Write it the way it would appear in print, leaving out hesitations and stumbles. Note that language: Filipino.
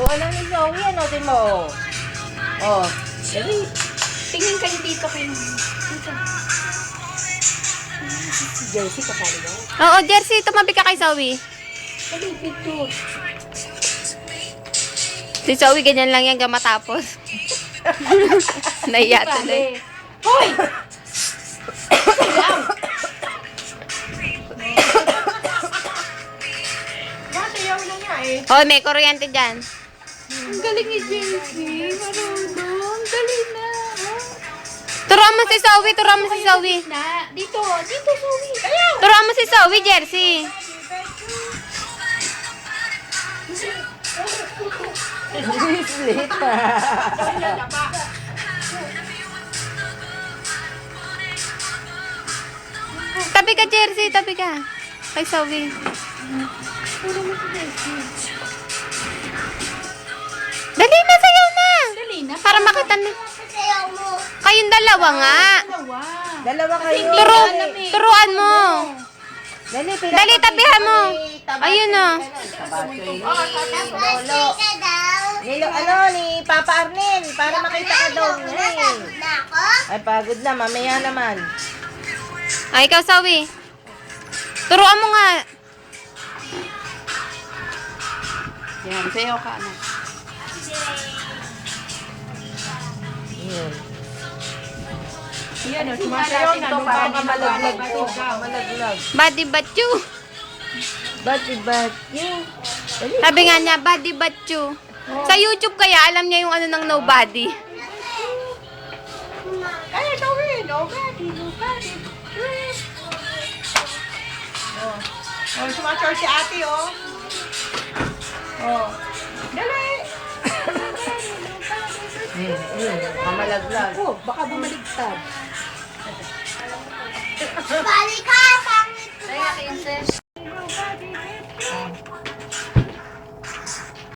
Walang ni Zoe. Ano din mo? Oh. Dali. Tingin kayo dito kayo. Dito. Jersey, kasali ba? Oo, Jersey, tumabi ka kay Zoe. Dali, picture. Si Zoe, ganyan lang yan matapos. Naiya tuloy. Hoy! Matayaw na nga eh. Oh, may kuryente dyan. Ang galing ni JC. Marunong. Dali na. Turuan mo si Zoe, turuan mo si Zoe. Na. Dito. Dito, Zoe. Turuan mo si Zoe, Jersey. Slit. Tabi ka, Jersey, tabi ka. Kay Zoe. Dali na, sayaw na. Dali na. Para makita na. Kayong dalawa nga. Dalawa. Dalawa kayo. Turuan mo. Dali, Dali, tabihan mo. Ayun o. Nilo, ano, ni Papa Arnel, para makita ka daw. Ay, pagod na, mamaya naman. Ay, ikaw, Zoe. Turuan mo nga. Yan. Sayaw ka, anak. Yun. Yan, Sumasayaw na, para malaglag to. Malaglag. Body batchu. Bati, yun. Dali. Sabi nga niya, body batchu. Sa YouTube kaya, alam niya yung ano ng nobody. Ay, gawin. Nobody. Oh, sumasayaw si ate, oh. Oh. Dali. Kamalaglag. Oh, baka bumaligtad.